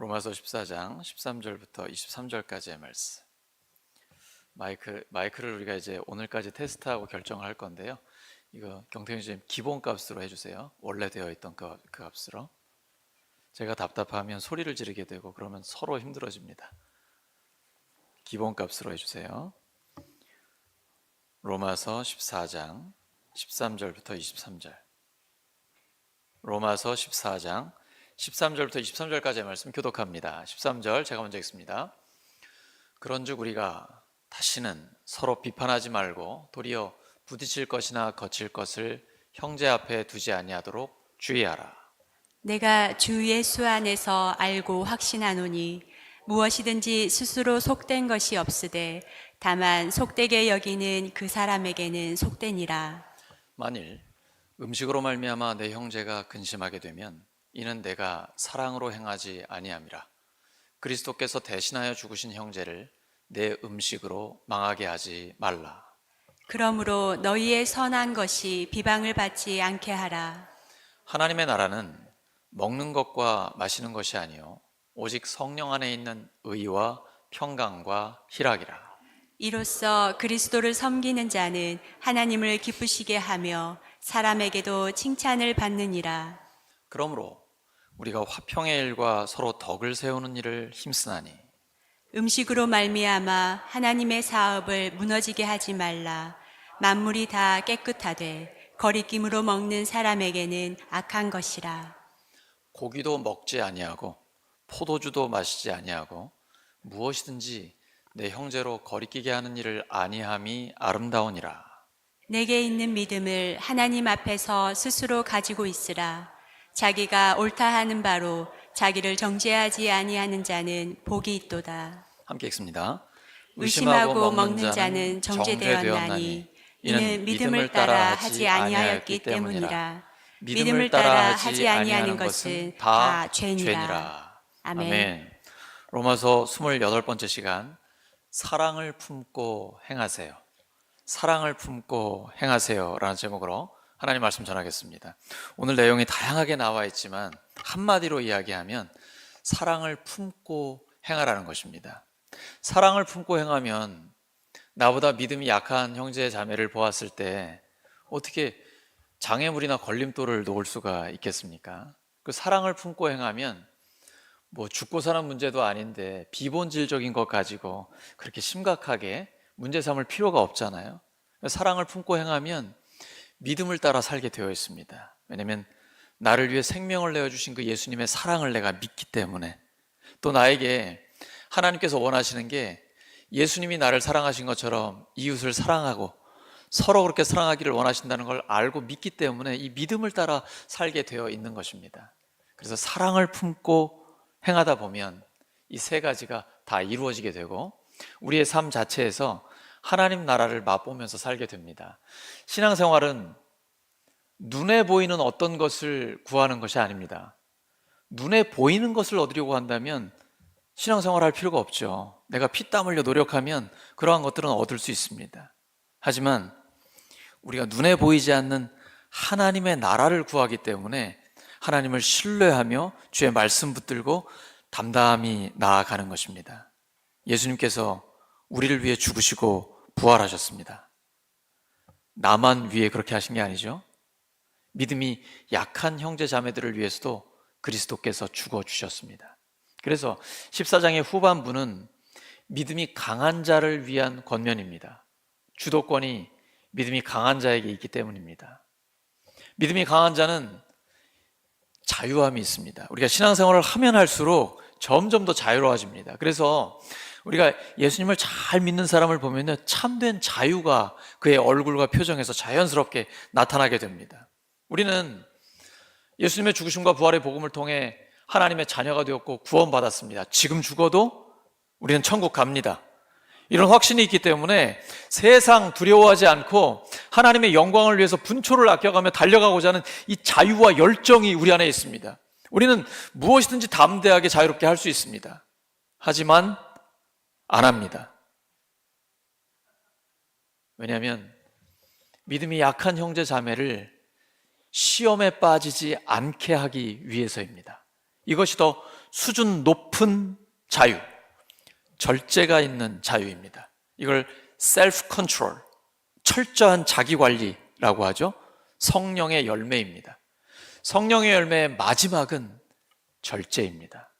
로마서 14장 13절부터 23절까지의 말씀. 마이크를 우리가 이제 오늘까지 테스트하고 결정을 할 건데요. 이거 경태윤 씨 기본값으로 해주세요. 원래 되어 있던 그 값으로. 제가 답답하면 소리를 지르게 되고 그러면 서로 힘들어집니다. 기본값으로 해주세요. 로마서 14장 13절부터 23절. 로마서 14장 13절부터 23절까지의 말씀 교독합니다. 13절 제가 먼저 읽습니다. 그런즉 우리가 다시는 서로 비판하지 말고 도리어 부딪힐 것이나 거칠 것을 형제 앞에 두지 아니하도록 주의하라. 내가 주 예수 안에서 알고 확신하노니 무엇이든지 스스로 속된 것이 없으되 다만 속되게 여기는 그 사람에게는 속되니라. 만일 음식으로 말미암아 내 형제가 근심하게 되면 이는 내가 사랑으로 행하지 아니함이라. 그리스도께서 대신하여 죽으신 형제를 내 음식으로 망하게 하지 말라. 그러므로 너희의 선한 것이 비방을 받지 않게 하라. 하나님의 나라는 먹는 것과 마시는 것이 아니요 오직 성령 안에 있는 의와 평강과 희락이라. 이로써 그리스도를 섬기는 자는 하나님을 기쁘시게 하며 사람에게도 칭찬을 받느니라. 그러므로 우리가 화평의 일과 서로 덕을 세우는 일을 힘쓰나니 음식으로 말미암아 하나님의 사업을 무너지게 하지 말라. 만물이 다 깨끗하되 거리낌으로 먹는 사람에게는 악한 것이라. 고기도 먹지 아니하고 포도주도 마시지 아니하고 무엇이든지 내 형제로 거리끼게 하는 일을 아니함이 아름다우니라. 내게 있는 믿음을 하나님 앞에서 스스로 가지고 있으라. 자기가 옳다 하는 바로 자기를 정죄하지 아니하는 자는 복이 있도다. 함께 읽습니다. 의심하고 먹는 자는 정죄되었나니 이는 믿음을 따라 하지 아니하였기 때문이라. 믿음을 따라 하지 아니하는 것은 다 죄니라. 아멘. 로마서 28번째 시간, 사랑을 품고 행하세요. 사랑을 품고 행하세요 라는 제목으로 하나님 말씀 전하겠습니다. 오늘 내용이 다양하게 나와 있지만 한마디로 이야기하면 사랑을 품고 행하라는 것입니다. 사랑을 품고 행하면 나보다 믿음이 약한 형제 자매를 보았을 때 어떻게 장애물이나 걸림돌을 놓을 수가 있겠습니까? 그 사랑을 품고 행하면 뭐 죽고 사는 문제도 아닌데 비본질적인 것 가지고 그렇게 심각하게 문제 삼을 필요가 없잖아요. 사랑을 품고 행하면 믿음을 따라 살게 되어 있습니다. 왜냐하면 나를 위해 생명을 내어주신 그 예수님의 사랑을 내가 믿기 때문에, 또 나에게 하나님께서 원하시는 게 예수님이 나를 사랑하신 것처럼 이웃을 사랑하고 서로 그렇게 사랑하기를 원하신다는 걸 알고 믿기 때문에 이 믿음을 따라 살게 되어 있는 것입니다. 그래서 사랑을 품고 행하다 보면 이 세 가지가 다 이루어지게 되고 우리의 삶 자체에서 하나님 나라를 맛보면서 살게 됩니다. 신앙생활은 눈에 보이는 어떤 것을 구하는 것이 아닙니다. 눈에 보이는 것을 얻으려고 한다면 신앙생활 할 필요가 없죠. 내가 피땀 흘려 노력하면 그러한 것들은 얻을 수 있습니다. 하지만 우리가 눈에 보이지 않는 하나님의 나라를 구하기 때문에 하나님을 신뢰하며 주의 말씀 붙들고 담담히 나아가는 것입니다. 예수님께서 우리를 위해 죽으시고 부활하셨습니다. 나만 위해 그렇게 하신 게 아니죠. 믿음이 약한 형제 자매들을 위해서도 그리스도께서 죽어주셨습니다. 그래서 14장의 후반부는 믿음이 강한 자를 위한 권면입니다. 주도권이 믿음이 강한 자에게 있기 때문입니다. 믿음이 강한 자는 자유함이 있습니다. 우리가 신앙생활을 하면 할수록 점점 더 자유로워집니다. 그래서 우리가 예수님을 잘 믿는 사람을 보면 참된 자유가 그의 얼굴과 표정에서 자연스럽게 나타나게 됩니다. 우리는 예수님의 죽으심과 부활의 복음을 통해 하나님의 자녀가 되었고 구원받았습니다. 지금 죽어도 우리는 천국 갑니다. 이런 확신이 있기 때문에 세상 두려워하지 않고 하나님의 영광을 위해서 분초를 아껴가며 달려가고자 하는 이 자유와 열정이 우리 안에 있습니다. 우리는 무엇이든지 담대하게 자유롭게 할 수 있습니다. 하지만 안 합니다. 왜냐하면 믿음이 약한 형제 자매를 시험에 빠지지 않게 하기 위해서입니다. 이것이 더 수준 높은 자유, 절제가 있는 자유입니다. 이걸 셀프 컨트롤, 철저한 자기 관리라고 하죠. 성령의 열매입니다. 성령의 열매의 마지막은 절제입니다.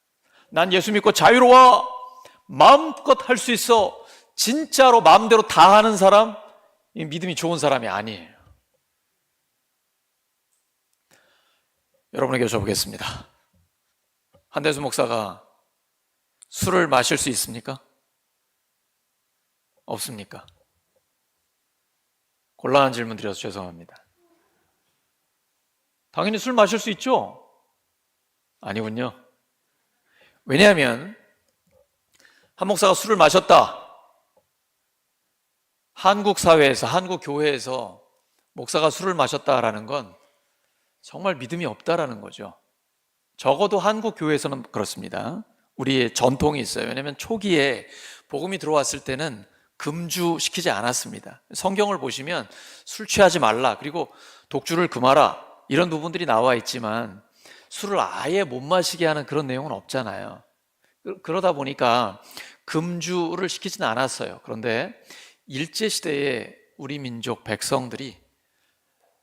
난 예수 믿고 자유로워, 마음껏 할 수 있어, 진짜로 마음대로 다 하는 사람, 이 믿음이 좋은 사람이 아니에요. 여러분에게 여쭤보겠습니다. 한대수 목사가 술을 마실 수 있습니까? 없습니까? 곤란한 질문 드려서 죄송합니다. 당연히 술 마실 수 있죠? 아니군요. 왜냐하면 한 목사가 술을 마셨다. 한국 사회에서, 한국 교회에서 목사가 술을 마셨다라는 건 정말 믿음이 없다라는 거죠. 적어도 한국 교회에서는 그렇습니다. 우리의 전통이 있어요. 왜냐하면 초기에 복음이 들어왔을 때는 금주시키지 않았습니다. 성경을 보시면 술 취하지 말라, 그리고 독주를 금하라, 이런 부분들이 나와 있지만 술을 아예 못 마시게 하는 그런 내용은 없잖아요. 그러다 보니까 금주를 시키지는 않았어요. 그런데 일제시대에 우리 민족 백성들이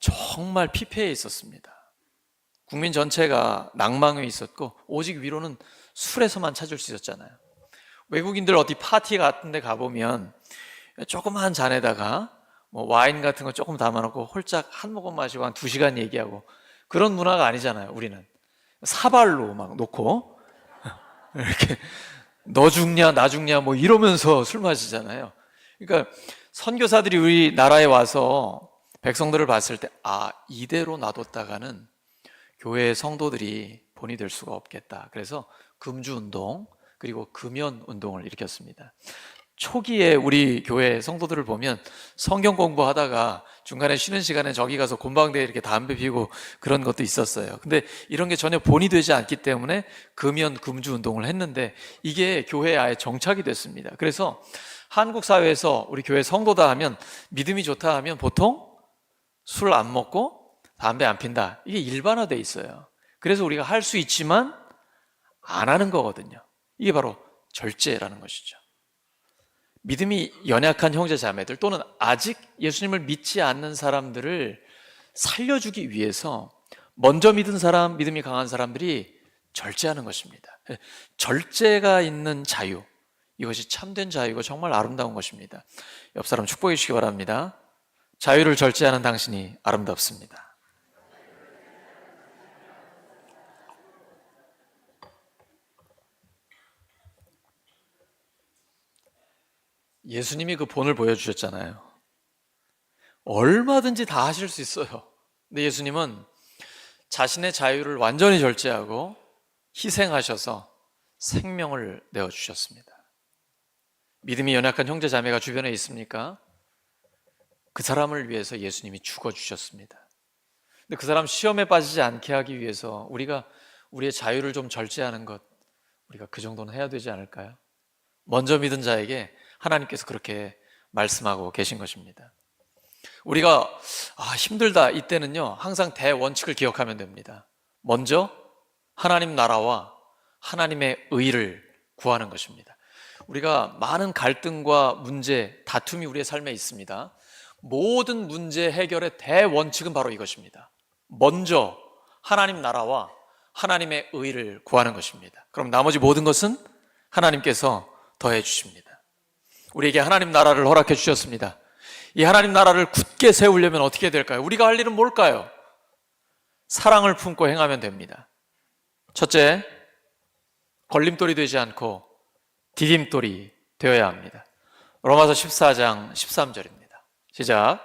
정말 피폐해 있었습니다. 국민 전체가 낭망에 있었고 오직 위로는 술에서만 찾을 수 있었잖아요. 외국인들 어디 파티 같은 데 가보면 조그마한 잔에다가 뭐 와인 같은 거 조금 담아놓고 홀짝 한 모금 마시고 한 2시간 얘기하고, 그런 문화가 아니잖아요. 우리는 사발로 막 놓고 이렇게 너 죽냐 나 죽냐 뭐 이러면서 술 마시잖아요. 그러니까 선교사들이 우리나라에 와서 백성들을 봤을 때, 아, 이대로 놔뒀다가는 교회의 성도들이 본이 될 수가 없겠다. 그래서 금주운동, 그리고 금연운동을 일으켰습니다. 초기에 우리 교회 성도들을 보면 성경 공부하다가 중간에 쉬는 시간에 저기 가서 곤방대에 이렇게 담배 피우고 그런 것도 있었어요. 근데 이런 게 전혀 본이 되지 않기 때문에 금연, 금주운동을 했는데 이게 교회에 아예 정착이 됐습니다. 그래서 한국 사회에서 우리 교회 성도다 하면, 믿음이 좋다 하면 보통 술 안 먹고 담배 안 핀다, 이게 일반화돼 있어요. 그래서 우리가 할 수 있지만 안 하는 거거든요. 이게 바로 절제라는 것이죠. 믿음이 연약한 형제 자매들, 또는 아직 예수님을 믿지 않는 사람들을 살려주기 위해서 먼저 믿은 사람, 믿음이 강한 사람들이 절제하는 것입니다. 절제가 있는 자유, 이것이 참된 자유고 정말 아름다운 것입니다. 옆 사람 축복해 주시기 바랍니다. 자유를 절제하는 당신이 아름답습니다. 예수님이 그 본을 보여주셨잖아요. 얼마든지 다 하실 수 있어요. 근데 예수님은 자신의 자유를 완전히 절제하고 희생하셔서 생명을 내어주셨습니다. 믿음이 연약한 형제 자매가 주변에 있습니까? 그 사람을 위해서 예수님이 죽어주셨습니다. 근데 그 사람 시험에 빠지지 않게 하기 위해서 우리가 우리의 자유를 좀 절제하는 것, 우리가 그 정도는 해야 되지 않을까요? 먼저 믿은 자에게 하나님께서 그렇게 말씀하고 계신 것입니다. 우리가 힘들다, 이때는요 항상 대원칙을 기억하면 됩니다. 먼저 하나님 나라와 하나님의 의를 구하는 것입니다. 우리가 많은 갈등과 문제, 다툼이 우리의 삶에 있습니다. 모든 문제 해결의 대원칙은 바로 이것입니다. 먼저 하나님 나라와 하나님의 의를 구하는 것입니다. 그럼 나머지 모든 것은 하나님께서 더해 주십니다. 우리에게 하나님 나라를 허락해 주셨습니다. 이 하나님 나라를 굳게 세우려면 어떻게 될까요? 우리가 할 일은 뭘까요? 사랑을 품고 행하면 됩니다. 첫째, 걸림돌이 되지 않고 디딤돌이 되어야 합니다. 로마서 14장 13절입니다. 시작.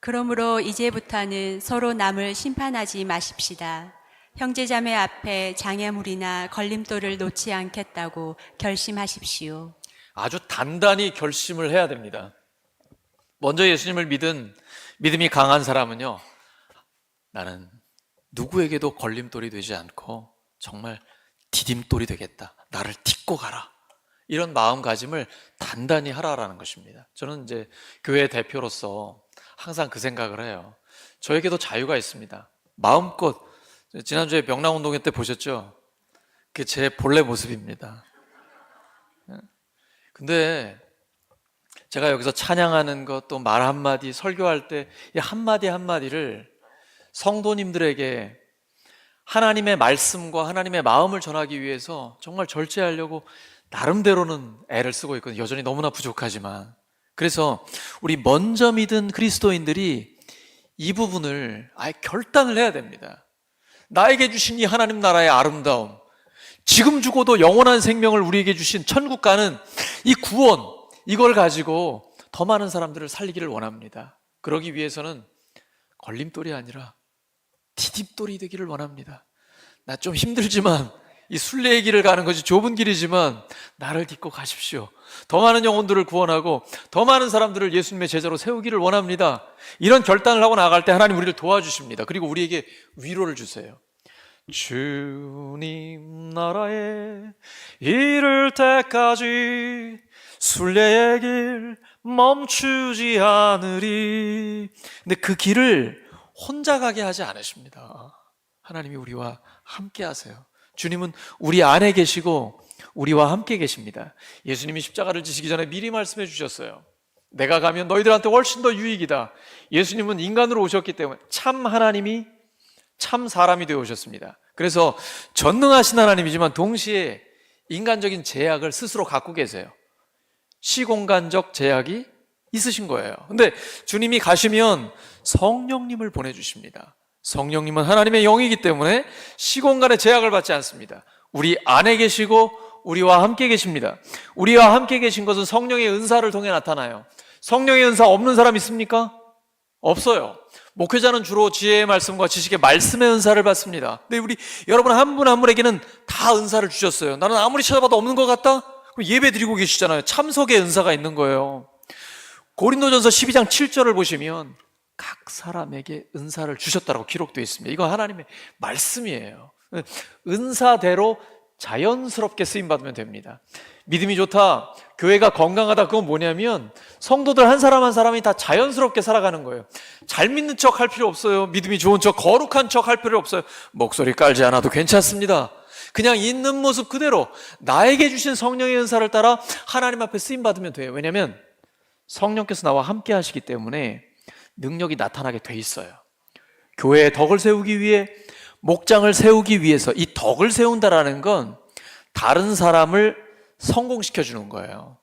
그러므로 이제부터는 서로 남을 심판하지 마십시다. 형제자매 앞에 장애물이나 걸림돌을 놓지 않겠다고 결심하십시오. 아주 단단히 결심을 해야 됩니다. 먼저 예수님을 믿은 믿음이 강한 사람은요, 나는 누구에게도 걸림돌이 되지 않고 정말 디딤돌이 되겠다, 나를 딛고 가라, 이런 마음가짐을 단단히 하라라는 것입니다. 저는 이제 교회 대표로서 항상 그 생각을 해요. 저에게도 자유가 있습니다. 마음껏, 지난주에 명랑운동회 때 보셨죠? 그게 제 본래 모습입니다. 근데 제가 여기서 찬양하는 것, 또 말 한마디, 설교할 때 이 한마디 한마디를 성도님들에게 하나님의 말씀과 하나님의 마음을 전하기 위해서 정말 절제하려고 나름대로는 애를 쓰고 있거든요. 여전히 너무나 부족하지만. 그래서 우리 먼저 믿은 그리스도인들이 이 부분을 아예 결단을 해야 됩니다. 나에게 주신 이 하나님 나라의 아름다움, 지금 죽어도 영원한 생명을 우리에게 주신 천국 가는 이 구원, 이걸 가지고 더 많은 사람들을 살리기를 원합니다. 그러기 위해서는 걸림돌이 아니라 디딤돌이 되기를 원합니다. 나 좀 힘들지만 이 순례의 길을 가는 것이 좁은 길이지만 나를 딛고 가십시오. 더 많은 영혼들을 구원하고 더 많은 사람들을 예수님의 제자로 세우기를 원합니다. 이런 결단을 하고 나갈 때 하나님 우리를 도와주십니다. 그리고 우리에게 위로를 주세요. 주님 나라에 이를 때까지 순례의 길 멈추지 않으리. 근데 그 길을 혼자 가게 하지 않으십니다. 하나님이 우리와 함께 하세요. 주님은 우리 안에 계시고 우리와 함께 계십니다. 예수님이 십자가를 지시기 전에 미리 말씀해 주셨어요. 내가 가면 너희들한테 훨씬 더 유익이다. 예수님은 인간으로 오셨기 때문에 참 하나님이 참 사람이 되어 오셨습니다. 그래서 전능하신 하나님이지만 동시에 인간적인 제약을 스스로 갖고 계세요. 시공간적 제약이 있으신 거예요. 근데 주님이 가시면 성령님을 보내주십니다. 성령님은 하나님의 영이기 때문에 시공간의 제약을 받지 않습니다. 우리 안에 계시고 우리와 함께 계십니다. 우리와 함께 계신 것은 성령의 은사를 통해 나타나요. 성령의 은사 없는 사람 있습니까? 없어요. 목회자는 주로 지혜의 말씀과 지식의 말씀의 은사를 받습니다. 근데 우리 여러분 한 분 한 분에게는 다 은사를 주셨어요. 나는 아무리 찾아봐도 없는 것 같다? 그럼 예배 드리고 계시잖아요. 참석의 은사가 있는 거예요. 고린도전서 12장 7절을 보시면 각 사람에게 은사를 주셨다라고 기록되어 있습니다. 이거 하나님의 말씀이에요. 은사대로 자연스럽게 쓰임받으면 됩니다. 믿음이 좋다, 교회가 건강하다, 그건 뭐냐면 성도들 한 사람 한 사람이 다 자연스럽게 살아가는 거예요. 잘 믿는 척 할 필요 없어요. 믿음이 좋은 척, 거룩한 척 할 필요 없어요. 목소리 깔지 않아도 괜찮습니다. 그냥 있는 모습 그대로 나에게 주신 성령의 은사를 따라 하나님 앞에 쓰임받으면 돼요. 왜냐하면 성령께서 나와 함께 하시기 때문에 능력이 나타나게 돼 있어요. 교회의 덕을 세우기 위해, 목장을 세우기 위해서 이 덕을 세운다라는 건 다른 사람을 성공시켜 주는 거예요.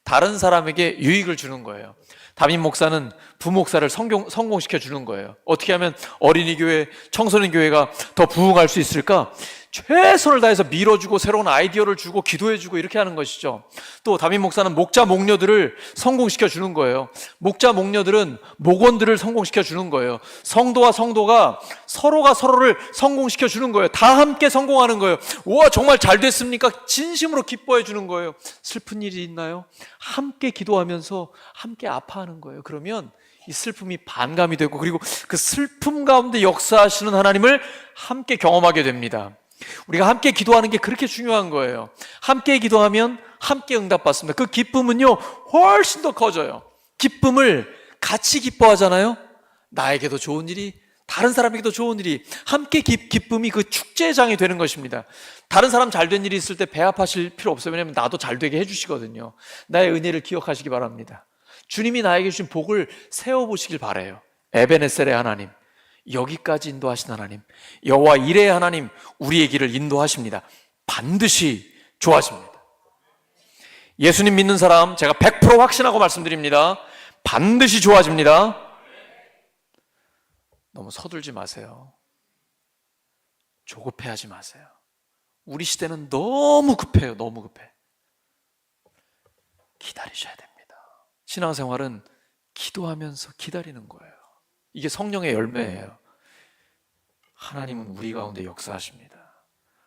다른 사람에게 유익을 주는 거예요. 담임 목사는 부목사를 성공시켜 주는 거예요. 어떻게 하면 어린이 교회, 청소년 교회가 더 부흥할 수 있을까? 최선을 다해서 밀어주고 새로운 아이디어를 주고 기도해주고 이렇게 하는 것이죠. 또 담임 목사는 목자 목녀들을 성공시켜 주는 거예요. 목자 목녀들은 목원들을 성공시켜 주는 거예요. 성도와 성도가 서로가 서로를 성공시켜 주는 거예요. 다 함께 성공하는 거예요. 우와, 정말 잘 됐습니까? 진심으로 기뻐해 주는 거예요. 슬픈 일이 있나요? 함께 기도하면서 함께 아파하는 거예요. 그러면 이 슬픔이 반감이 되고, 그리고 그 슬픔 가운데 역사하시는 하나님을 함께 경험하게 됩니다. 우리가 함께 기도하는 게 그렇게 중요한 거예요. 함께 기도하면 함께 응답받습니다. 그 기쁨은요 훨씬 더 커져요. 기쁨을 같이 기뻐하잖아요. 나에게도 좋은 일이, 다른 사람에게도 좋은 일이, 함께 기쁨이 그 축제장이 되는 것입니다. 다른 사람 잘된 일이 있을 때 배합하실 필요 없어요. 왜냐하면 나도 잘되게 해주시거든요. 나의 은혜를 기억하시기 바랍니다. 주님이 나에게 주신 복을 세워보시길 바라요. 에베네셀의 하나님, 여기까지 인도하신 하나님, 여호와 이레의 하나님, 우리의 길을 인도하십니다. 반드시 좋아집니다. 예수님 믿는 사람 제가 100% 확신하고 말씀드립니다. 반드시 좋아집니다. 너무 서둘지 마세요. 조급해하지 마세요. 우리 시대는 너무 급해요. 너무 급해. 기다리셔야 됩니다. 신앙생활은 기도하면서 기다리는 거예요. 이게 성령의 열매예요. 하나님은 우리 가운데 역사하십니다.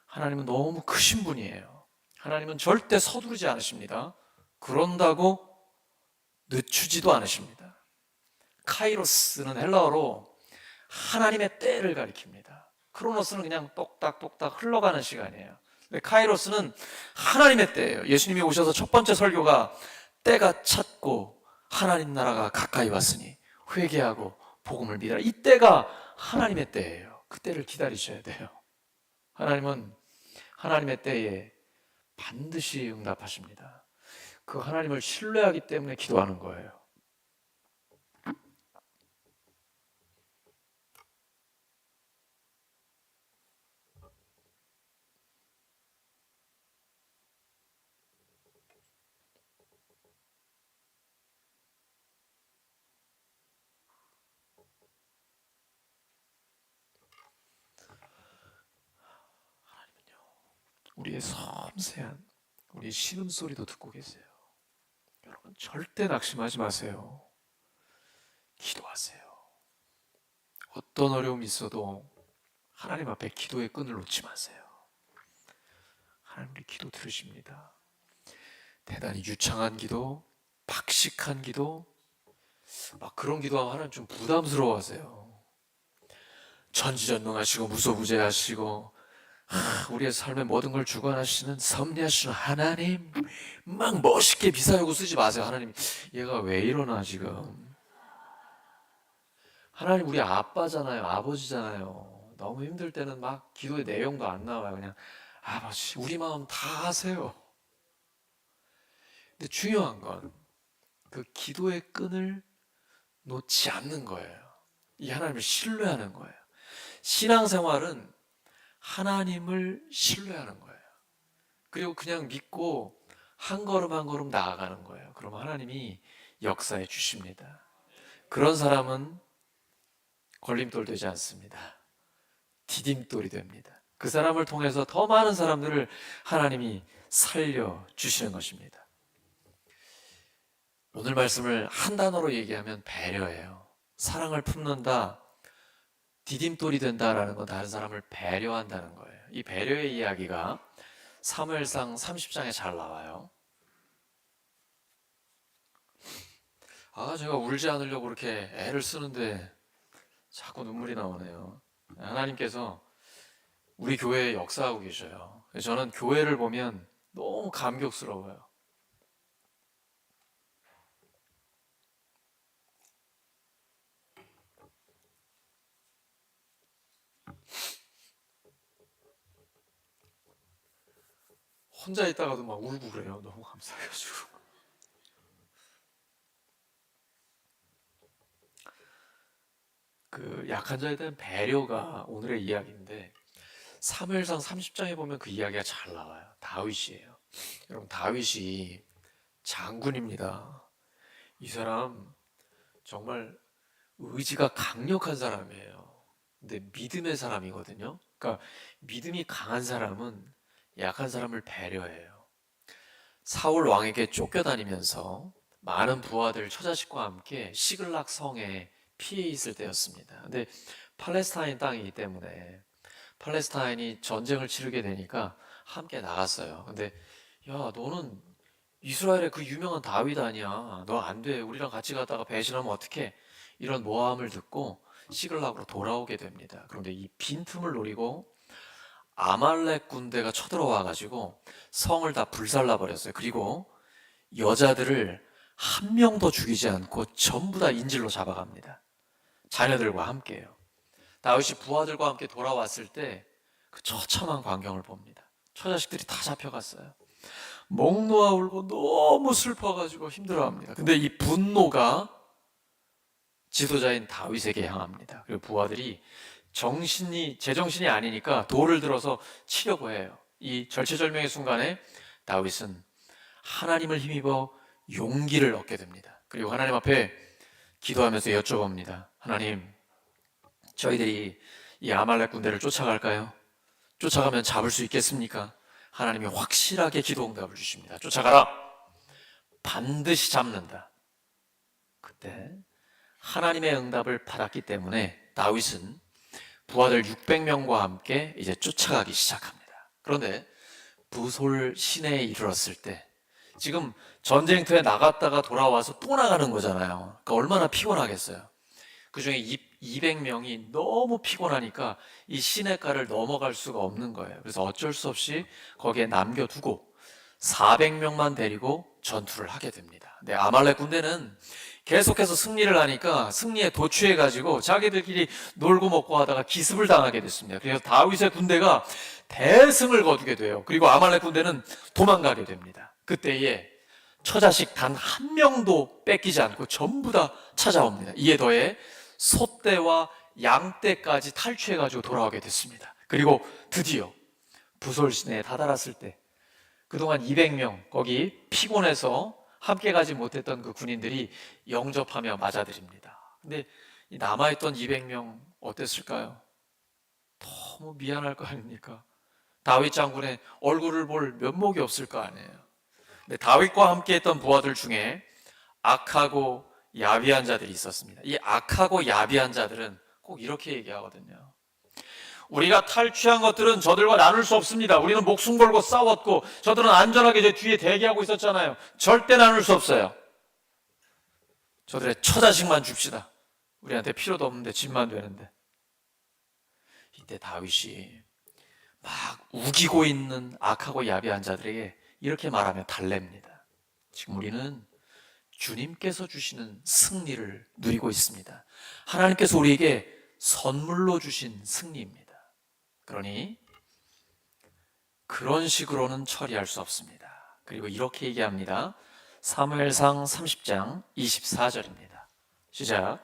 하나님은 너무 크신 분이에요. 하나님은 절대 서두르지 않으십니다. 그런다고 늦추지도 않으십니다. 카이로스는 헬라어로 하나님의 때를 가리킵니다. 크로노스는 그냥 똑딱똑딱 흘러가는 시간이에요. 근데 카이로스는 하나님의 때예요. 예수님이 오셔서 첫 번째 설교가 때가 찼고 하나님 나라가 가까이 왔으니 회개하고 복음을 믿어라. 이 때가 하나님의 때예요. 그 때를 기다리셔야 돼요. 하나님은 하나님의 때에 반드시 응답하십니다. 그 하나님을 신뢰하기 때문에 기도하는 거예요. 우리의 섬세한 우리 신음소리도 듣고 계세요. 여러분 절대 낙심하지 마세요. 기도하세요. 어떤 어려움이 있어도 하나님 앞에 기도의 끈을 놓지 마세요. 하나님 우리 기도 들으십니다. 대단히 유창한 기도, 박식한 기도, 막 그런 기도하면 하나님 좀 부담스러워하세요. 전지전능하시고 무소부재하시고 우리의 삶의 모든 걸 주관하시는 섭리하시는 하나님, 막 멋있게 비사요구 쓰지 마세요. 하나님 얘가 왜 이러나 지금. 하나님 우리 아빠잖아요. 아버지잖아요. 너무 힘들 때는 막 기도의 내용도 안 나와요. 그냥 아버지 우리 마음 다 아세요. 근데 중요한 건 그 기도의 끈을 놓지 않는 거예요. 이 하나님을 신뢰하는 거예요. 신앙생활은 하나님을 신뢰하는 거예요. 그리고 그냥 믿고 한 걸음 한 걸음 나아가는 거예요. 그럼 하나님이 역사해 주십니다. 그런 사람은 걸림돌 되지 않습니다. 디딤돌이 됩니다. 그 사람을 통해서 더 많은 사람들을 하나님이 살려 주시는 것입니다. 오늘 말씀을 한 단어로 얘기하면 배려예요. 사랑을 품는다, 디딤돌이 된다라는 건 다른 사람을 배려한다는 거예요. 이 배려의 이야기가 사무엘상 30장에 잘 나와요. 제가 울지 않으려고 그렇게 애를 쓰는데 자꾸 눈물이 나오네요. 하나님께서 우리 교회에 역사하고 계셔요. 저는 교회를 보면 너무 감격스러워요. 혼자 있다가도 막 울고 그래요. 너무 감사해가지고. 그 약한 자에 대한 배려가 오늘의 이야기인데 사무엘상 30장에 보면 그 이야기가 잘 나와요. 다윗이에요. 여러분 다윗이 장군입니다. 이 사람 정말 의지가 강력한 사람이에요. 근데 믿음의 사람이거든요. 그러니까 믿음이 강한 사람은 약한 사람을 배려해요. 사울 왕에게 쫓겨다니면서 많은 부하들 처자식과 함께 시글락 성에 피해 있을 때였습니다. 근데 팔레스타인 땅이기 때문에 팔레스타인이 전쟁을 치르게 되니까 함께 나갔어요. 근데 야 너는 이스라엘의 그 유명한 다윗 아니야. 너 안 돼. 우리랑 같이 갔다가 배신하면 어떡해. 이런 모함을 듣고 시글락으로 돌아오게 됩니다. 그런데 이 빈틈을 노리고 아말렉 군대가 쳐들어와 가지고 성을 다 불살라 버렸어요. 그리고 여자들을 한 명도 죽이지 않고 전부 다 인질로 잡아갑니다. 자녀들과 함께요. 다윗이 부하들과 함께 돌아왔을 때 그 처참한 광경을 봅니다. 처자식들이 다 잡혀갔어요. 목 놓아 울고 너무 슬퍼가지고 힘들어합니다. 근데 이 분노가 지도자인 다윗에게 향합니다. 그리고 부하들이 제정신이 아니니까 돌을 들어서 치려고 해요. 이 절체절명의 순간에 다윗은 하나님을 힘입어 용기를 얻게 됩니다. 그리고 하나님 앞에 기도하면서 여쭤봅니다. 하나님, 저희들이 이 아말렉 군대를 쫓아갈까요? 쫓아가면 잡을 수 있겠습니까? 하나님이 확실하게 기도 응답을 주십니다. 쫓아가라! 반드시 잡는다. 그때 하나님의 응답을 받았기 때문에 다윗은 부하들 600명과 함께 이제 쫓아가기 시작합니다. 그런데 부솔 시내에 이르렀을 때 지금 전쟁터에 나갔다가 돌아와서 또 나가는 거잖아요. 그러니까 얼마나 피곤하겠어요. 그중에 200명이 너무 피곤하니까 이 시내가를 넘어갈 수가 없는 거예요. 그래서 어쩔 수 없이 거기에 남겨두고 400명만 데리고 전투를 하게 됩니다. 근데 아말렉 군대는 계속해서 승리를 하니까 승리에 도취해가지고 자기들끼리 놀고 먹고 하다가 기습을 당하게 됐습니다. 그래서 다윗의 군대가 대승을 거두게 돼요. 그리고 아말렉 군대는 도망가게 됩니다. 그때에 처자식 단 한 명도 뺏기지 않고 전부 다 찾아옵니다. 이에 더해 소떼와 양떼까지 탈취해가지고 돌아오게 됐습니다. 그리고 드디어 부솔 시내에 다다랐을 때 그동안 200명 거기 피곤해서 함께 가지 못했던 그 군인들이 영접하며 맞아들입니다. 근데 이 남아있던 200명 어땠을까요? 너무 미안할 거 아닙니까? 다윗 장군의 얼굴을 볼 면목이 없을 거 아니에요. 근데 다윗과 함께 했던 부하들 중에 악하고 야비한 자들이 있었습니다. 이 악하고 야비한 자들은 꼭 이렇게 얘기하거든요. 우리가 탈취한 것들은 저들과 나눌 수 없습니다. 우리는 목숨 걸고 싸웠고 저들은 안전하게 제 뒤에 대기하고 있었잖아요. 절대 나눌 수 없어요. 저들의 처자식만 줍시다. 우리한테 필요도 없는데 집만 되는데. 이때 다윗이 막 우기고 있는 악하고 야비한 자들에게 이렇게 말하며 달랩니다. 지금 우리는 주님께서 주시는 승리를 누리고 있습니다. 하나님께서 우리에게 선물로 주신 승리입니다. 그러니 그런 식으로는 처리할 수 없습니다. 그리고 이렇게 얘기합니다. 사무엘상 30장 24절입니다. 시작.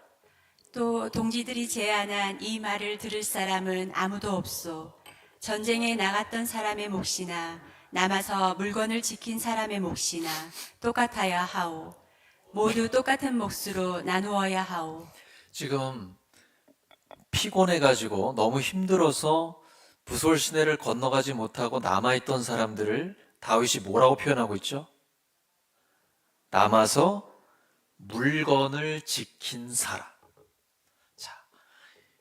또 동지들이 제안한 이 말을 들을 사람은 아무도 없소. 전쟁에 나갔던 사람의 몫이나 남아서 물건을 지킨 사람의 몫이나 똑같아야 하오. 모두 똑같은 몫으로 나누어야 하오. 지금 피곤해가지고 너무 힘들어서 부솔 시내를 건너가지 못하고 남아있던 사람들을 다윗이 뭐라고 표현하고 있죠? 남아서 물건을 지킨 사람. 자,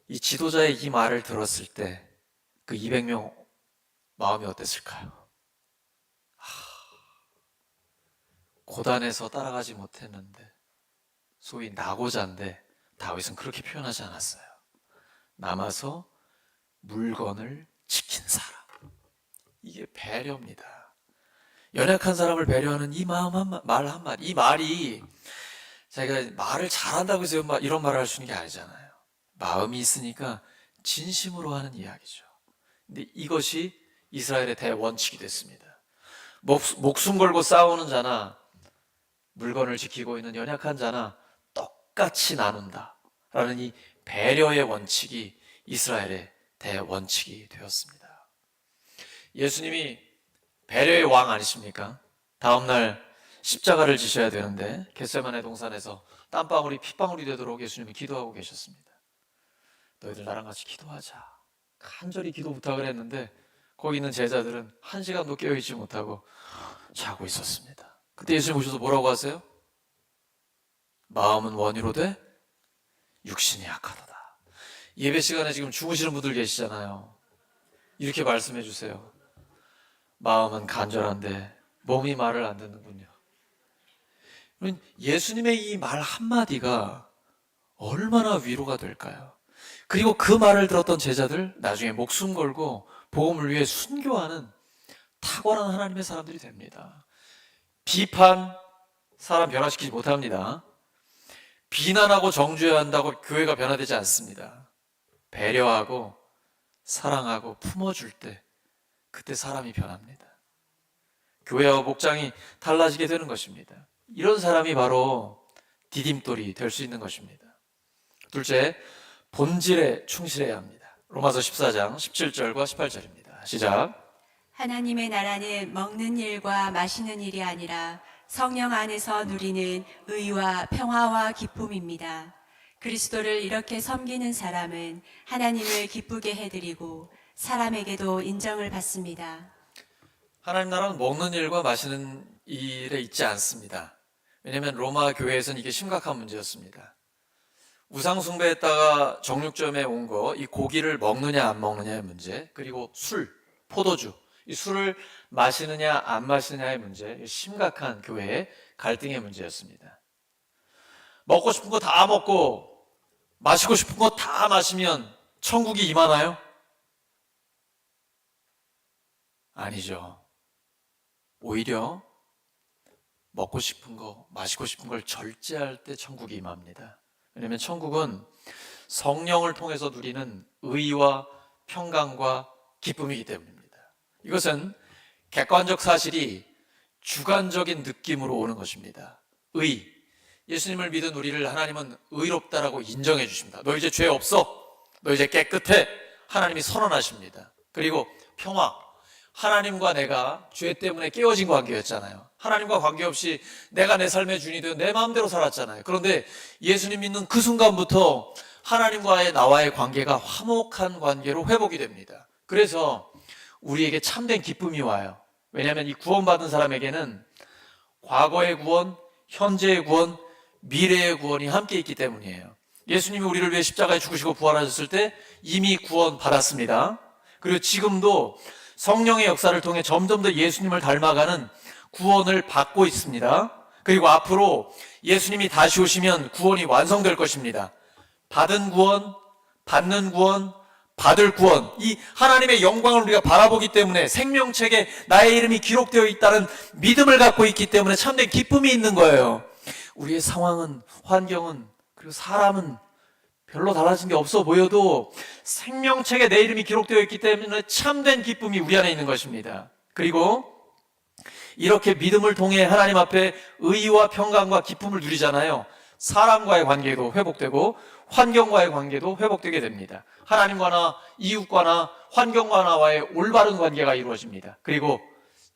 이 지도자의 이 말을 들었을 때 그 200명 마음이 어땠을까요? 고단해서 따라가지 못했는데 소위 나고자인데 다윗은 그렇게 표현하지 않았어요. 남아서 물건을 지킨 사람. 이게 배려입니다. 연약한 사람을 배려하는 이 마음 말 한마디. 이 말이 자기가 말을 잘한다고 해서 이런 말을 할 수 있는 게 아니잖아요. 마음이 있으니까 진심으로 하는 이야기죠. 근데 이것이 이스라엘의 대원칙이 됐습니다. 목숨 걸고 싸우는 자나 물건을 지키고 있는 연약한 자나 똑같이 나눈다라는 이 배려의 원칙이 이스라엘의 대원칙이 되었습니다. 예수님이 배려의 왕 아니십니까? 다음날 십자가를 지셔야 되는데 겟세마네 동산에서 땀방울이 핏방울이 되도록 예수님이 기도하고 계셨습니다. 너희들 나랑 같이 기도하자. 간절히 기도 부탁을 했는데 거기 있는 제자들은 1시간도 깨어있지 못하고 자고 있었습니다. 그때 예수님 오셔서 뭐라고 하세요? 마음은 원이로 돼 육신이 약하도다. 예배 시간에 지금 주무시는 분들 계시잖아요. 이렇게 말씀해 주세요. 마음은 간절한데 몸이 말을 안 듣는군요. 예수님의 이 말 한마디가 얼마나 위로가 될까요? 그리고 그 말을 들었던 제자들 나중에 목숨 걸고 복음을 위해 순교하는 탁월한 하나님의 사람들이 됩니다. 비판 사람 변화시키지 못합니다. 비난하고 정죄해야 한다고 교회가 변화되지 않습니다. 배려하고 사랑하고 품어줄 때 그때 사람이 변합니다. 교회와 목장이 달라지게 되는 것입니다. 이런 사람이 바로 디딤돌이 될 수 있는 것입니다. 둘째, 본질에 충실해야 합니다. 로마서 14장 17절과 18절입니다. 시작. 하나님의 나라는 먹는 일과 마시는 일이 아니라 성령 안에서 누리는 의와 평화와 기쁨입니다. 그리스도를 이렇게 섬기는 사람은 하나님을 기쁘게 해드리고 사람에게도 인정을 받습니다. 하나님 나라는 먹는 일과 마시는 일에 있지 않습니다. 왜냐하면 로마 교회에서는 이게 심각한 문제였습니다. 우상 숭배했다가 정육점에 온 거, 이 고기를 먹느냐 안 먹느냐의 문제, 그리고 술, 포도주, 이 술을 마시느냐 안 마시느냐의 문제, 심각한 교회의 갈등의 문제였습니다. 먹고 싶은 거 다 먹고 마시고 싶은 거 다 마시면 천국이 임하나요? 아니죠. 오히려 먹고 싶은 거, 마시고 싶은 걸 절제할 때 천국이 임합니다. 왜냐하면 천국은 성령을 통해서 누리는 의와 평강과 기쁨이기 때문입니다. 이것은 객관적 사실이 주관적인 느낌으로 오는 것입니다. 예수님을 믿은 우리를 하나님은 의롭다라고 인정해 주십니다. 너 이제 죄 없어. 너 이제 깨끗해. 하나님이 선언하십니다. 그리고 평화. 하나님과 내가 죄 때문에 깨어진 관계였잖아요. 하나님과 관계없이 내가 내 삶의 주인이 되어 내 마음대로 살았잖아요. 그런데 예수님 믿는 그 순간부터 하나님과의 나와의 관계가 화목한 관계로 회복이 됩니다. 그래서 우리에게 참된 기쁨이 와요. 왜냐하면 이 구원받은 사람에게는 과거의 구원, 현재의 구원, 미래의 구원이 함께 있기 때문이에요. 예수님이 우리를 위해 십자가에 죽으시고 부활하셨을 때 이미 구원 받았습니다. 그리고 지금도 성령의 역사를 통해 점점 더 예수님을 닮아가는 구원을 받고 있습니다. 그리고 앞으로 예수님이 다시 오시면 구원이 완성될 것입니다. 받은 구원, 받는 구원, 받을 구원, 이 하나님의 영광을 우리가 바라보기 때문에 생명책에 나의 이름이 기록되어 있다는 믿음을 갖고 있기 때문에 참된 기쁨이 있는 거예요. 우리의 상황은, 환경은, 그리고 사람은 별로 달라진 게 없어 보여도 생명책에 내 이름이 기록되어 있기 때문에 참된 기쁨이 우리 안에 있는 것입니다. 그리고 이렇게 믿음을 통해 하나님 앞에 의와 평강과 기쁨을 누리잖아요. 사람과의 관계도 회복되고 환경과의 관계도 회복되게 됩니다. 하나님과나 이웃과나 환경과나와의 올바른 관계가 이루어집니다. 그리고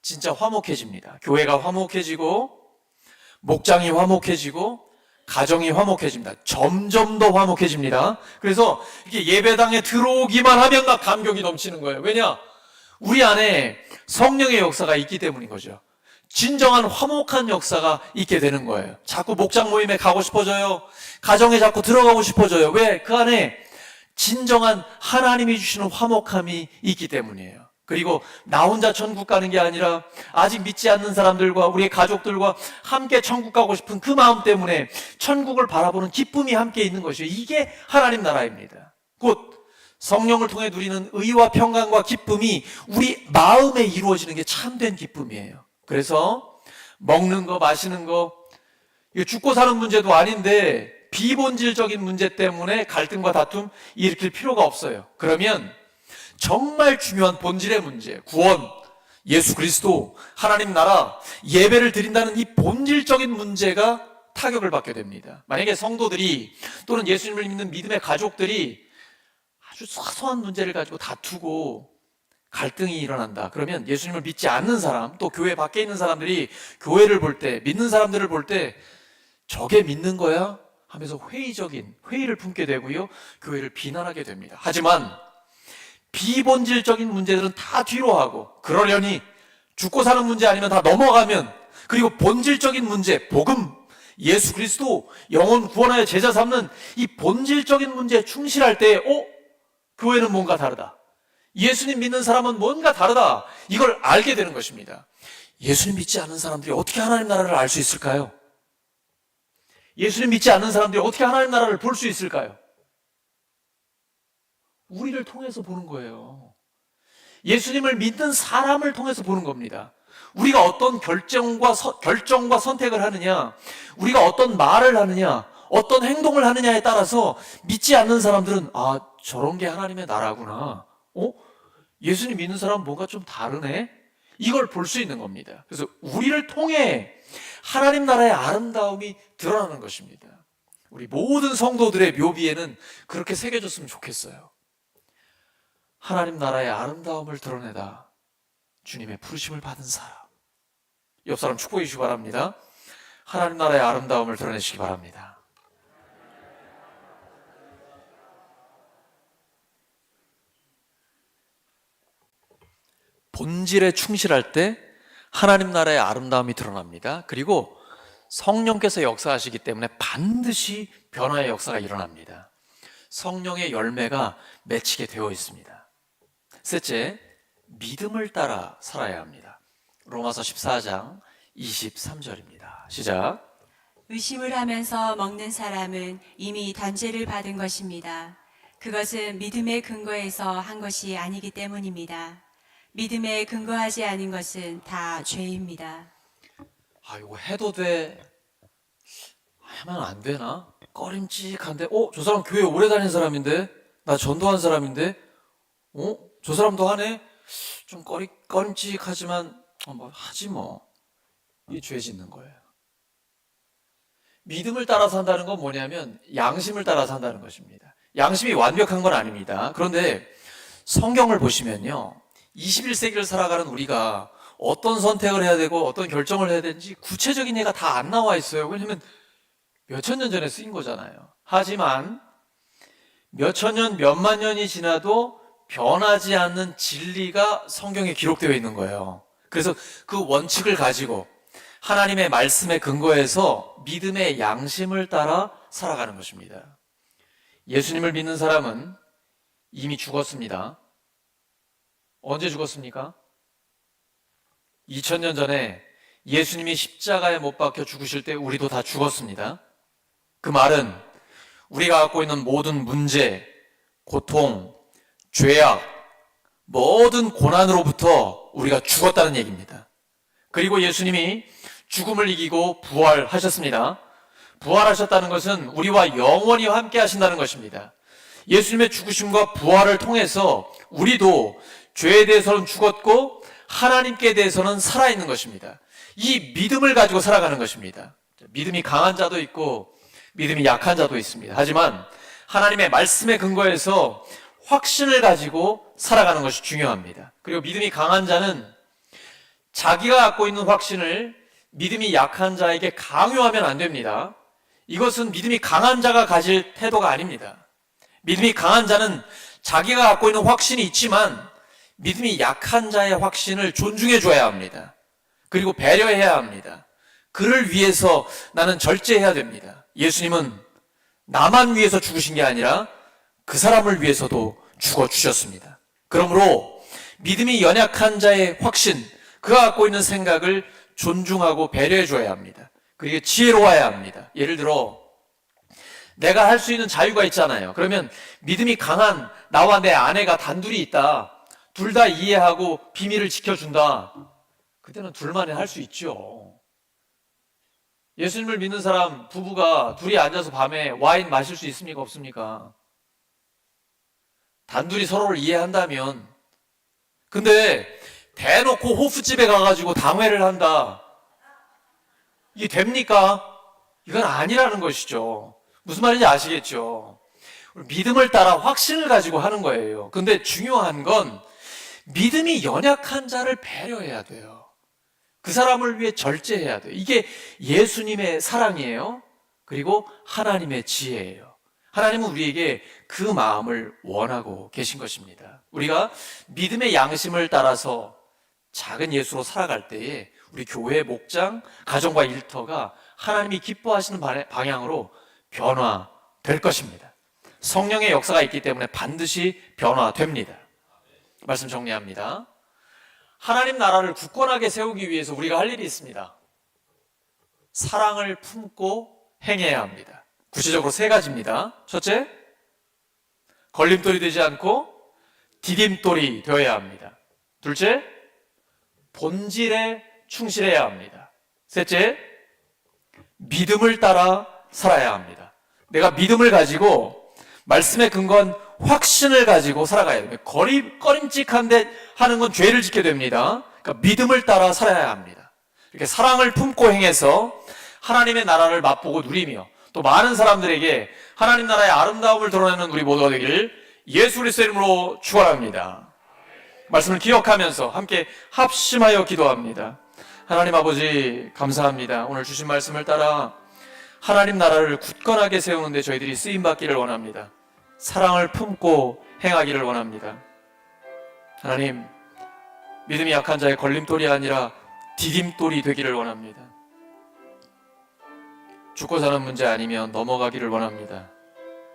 진짜 화목해집니다. 교회가 화목해지고 목장이 화목해지고 가정이 화목해집니다. 점점 더 화목해집니다. 그래서 이렇게 예배당에 들어오기만 하면 막 감격이 넘치는 거예요. 왜냐? 우리 안에 성령의 역사가 있기 때문인 거죠. 진정한 화목한 역사가 있게 되는 거예요. 자꾸 목장 모임에 가고 싶어져요. 가정에 자꾸 들어가고 싶어져요. 왜? 그 안에 진정한 하나님이 주시는 화목함이 있기 때문이에요. 그리고 나 혼자 천국 가는 게 아니라 아직 믿지 않는 사람들과 우리의 가족들과 함께 천국 가고 싶은 그 마음 때문에 천국을 바라보는 기쁨이 함께 있는 것이에요. 이게 하나님 나라입니다. 곧 성령을 통해 누리는 의와 평강과 기쁨이 우리 마음에 이루어지는 게 참된 기쁨이에요. 그래서 먹는 거, 마시는 거, 이거 죽고 사는 문제도 아닌데 비본질적인 문제 때문에 갈등과 다툼 일으킬 필요가 없어요. 그러면 정말 중요한 본질의 문제, 구원, 예수 그리스도, 하나님 나라, 예배를 드린다는 이 본질적인 문제가 타격을 받게 됩니다. 만약에 성도들이 또는 예수님을 믿는 믿음의 가족들이 아주 사소한 문제를 가지고 다투고 갈등이 일어난다. 그러면 예수님을 믿지 않는 사람, 또 교회 밖에 있는 사람들이 교회를 볼 때, 믿는 사람들을 볼 때 저게 믿는 거야? 하면서 회의를 품게 되고요. 교회를 비난하게 됩니다. 하지만 비본질적인 문제들은 다 뒤로 하고 그러려니 죽고 사는 문제 아니면 다 넘어가면 그리고 본질적인 문제, 복음, 예수 그리스도, 영혼 구원하여 제자 삼는 이 본질적인 문제에 충실할 때 교회는 뭔가 다르다. 예수님 믿는 사람은 뭔가 다르다. 이걸 알게 되는 것입니다. 예수님 믿지 않는 사람들이 어떻게 하나님 나라를 알 수 있을까요? 예수님 믿지 않는 사람들이 어떻게 하나님 나라를 볼 수 있을까요? 우리를 통해서 보는 거예요. 예수님을 믿는 사람을 통해서 보는 겁니다. 우리가 어떤 결정과 선택을 하느냐, 우리가 어떤 말을 하느냐, 어떤 행동을 하느냐에 따라서 믿지 않는 사람들은 저런 게 하나님의 나라구나. 예수님 믿는 사람은 뭔가 좀 다르네? 이걸 볼 수 있는 겁니다. 그래서 우리를 통해 하나님 나라의 아름다움이 드러나는 것입니다. 우리 모든 성도들의 묘비에는 그렇게 새겨졌으면 좋겠어요. 하나님 나라의 아름다움을 드러내다 주님의 부르심을 받은 사람. 옆 사람 축복해 주시기 바랍니다. 하나님 나라의 아름다움을 드러내시기 바랍니다. 본질에 충실할 때 하나님 나라의 아름다움이 드러납니다. 그리고 성령께서 역사하시기 때문에 반드시 변화의 역사가 일어납니다. 성령의 열매가 맺히게 되어 있습니다. 셋째, 믿음을 따라 살아야 합니다. 로마서 14장 23절입니다. 시작. 의심을 하면서 먹는 사람은 이미 단죄를 받은 것입니다. 그것은 믿음의 근거에서 한 것이 아니기 때문입니다. 믿음에 근거하지 않은 것은 다 죄입니다. 이거 해도 돼? 하면 안 되나? 꺼림칙한데, 저 사람 교회 오래 다닌 사람인데? 나 전도한 사람인데? 저 사람도 하네? 좀 꺼림칙하지만 뭐 하지 뭐. 이게 죄 짓는 거예요. 믿음을 따라 산다는 건 뭐냐면 양심을 따라 산다는 것입니다. 양심이 완벽한 건 아닙니다. 그런데 성경을 보시면요, 21세기를 살아가는 우리가 어떤 선택을 해야 되고 어떤 결정을 해야 되는지 구체적인 예가 다 안 나와 있어요. 왜냐면 몇천 년 전에 쓰인 거잖아요. 하지만 몇천 년, 몇만 년이 지나도 변하지 않는 진리가 성경에 기록되어 있는 거예요. 그래서 그 원칙을 가지고 하나님의 말씀에 근거해서 믿음의 양심을 따라 살아가는 것입니다. 예수님을 믿는 사람은 이미 죽었습니다. 언제 죽었습니까? 2000년 전에 예수님이 십자가에 못 박혀 죽으실 때 우리도 다 죽었습니다. 그 말은 우리가 갖고 있는 모든 문제, 고통, 죄악, 모든 고난으로부터 우리가 죽었다는 얘기입니다. 그리고 예수님이 죽음을 이기고 부활하셨습니다. 부활하셨다는 것은 우리와 영원히 함께 하신다는 것입니다. 예수님의 죽으심과 부활을 통해서 우리도 죄에 대해서는 죽었고 하나님께 대해서는 살아있는 것입니다. 이 믿음을 가지고 살아가는 것입니다. 믿음이 강한 자도 있고 믿음이 약한 자도 있습니다. 하지만 하나님의 말씀에 근거해서 확신을 가지고 살아가는 것이 중요합니다. 그리고 믿음이 강한 자는 자기가 갖고 있는 확신을 믿음이 약한 자에게 강요하면 안 됩니다. 이것은 믿음이 강한 자가 가질 태도가 아닙니다. 믿음이 강한 자는 자기가 갖고 있는 확신이 있지만 믿음이 약한 자의 확신을 존중해 줘야 합니다. 그리고 배려해야 합니다. 그를 위해서 나는 절제해야 됩니다. 예수님은 나만 위해서 죽으신 게 아니라 그 사람을 위해서도 죽어주셨습니다. 그러므로 믿음이 연약한 자의 확신, 그가 갖고 있는 생각을 존중하고 배려해 줘야 합니다. 그리고 지혜로워야 합니다. 예를 들어 내가 할 수 있는 자유가 있잖아요. 그러면 믿음이 강한 나와 내 아내가 단둘이 있다. 둘 다 이해하고 비밀을 지켜준다. 그때는 둘만이 할 수 있죠. 예수님을 믿는 사람 부부가 둘이 앉아서 밤에 와인 마실 수 있습니까? 없습니까? 단둘이 서로를 이해한다면. 근데 대놓고 호프집에 가가지고 당회를 한다. 이게 됩니까? 이건 아니라는 것이죠. 무슨 말인지 아시겠죠? 믿음을 따라 확신을 가지고 하는 거예요. 근데 중요한 건 믿음이 연약한 자를 배려해야 돼요. 그 사람을 위해 절제해야 돼요. 이게 예수님의 사랑이에요. 그리고 하나님의 지혜예요. 하나님은 우리에게 그 마음을 원하고 계신 것입니다. 우리가 믿음의 양심을 따라서 작은 예수로 살아갈 때에 우리 교회 목장, 가정과 일터가 하나님이 기뻐하시는 방향으로 변화될 것입니다. 성령의 역사가 있기 때문에 반드시 변화됩니다. 말씀 정리합니다. 하나님 나라를 굳건하게 세우기 위해서 우리가 할 일이 있습니다. 사랑을 품고 행해야 합니다. 구체적으로 세 가지입니다. 첫째, 걸림돌이 되지 않고 디딤돌이 되어야 합니다. 둘째, 본질에 충실해야 합니다. 셋째, 믿음을 따라 살아야 합니다. 내가 믿음을 가지고 말씀에 근거한 확신을 가지고 살아가야 됩니다. 꺼림칙한데 하는 건 죄를 짓게 됩니다. 그러니까 믿음을 따라 살아야 합니다. 이렇게 사랑을 품고 행해서 하나님의 나라를 맛보고 누리며 또 많은 사람들에게 하나님 나라의 아름다움을 드러내는 우리 모두가 되기를 예수 그리스도의 이름으로 축원합니다. 말씀을 기억하면서 함께 합심하여 기도합니다. 하나님 아버지 감사합니다. 오늘 주신 말씀을 따라 하나님 나라를 굳건하게 세우는데 저희들이 쓰임받기를 원합니다. 사랑을 품고 행하기를 원합니다. 하나님, 믿음이 약한 자의 걸림돌이 아니라 디딤돌이 되기를 원합니다. 죽고 사는 문제 아니면 넘어가기를 원합니다.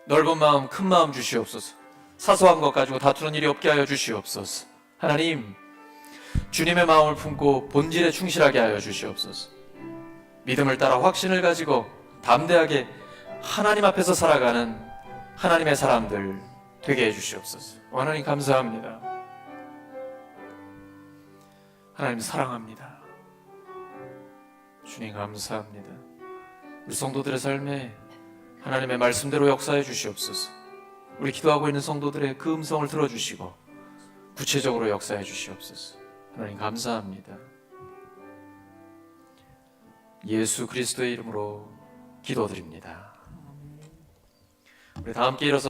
넓은 마음, 큰 마음 주시옵소서. 사소한 것 가지고 다투는 일이 없게 하여 주시옵소서. 하나님, 주님의 마음을 품고 본질에 충실하게 하여 주시옵소서. 믿음을 따라 확신을 가지고 담대하게 하나님 앞에서 살아가는 하나님의 사람들 되게 해주시옵소서. 하나님 감사합니다. 하나님 사랑합니다. 주님 감사합니다. 우리 성도들의 삶에 하나님의 말씀대로 역사해 주시옵소서. 우리 기도하고 있는 성도들의 그 음성을 들어주시고 구체적으로 역사해 주시옵소서. 하나님 감사합니다. 예수 그리스도의 이름으로 기도드립니다. 우리 다 함께 일어서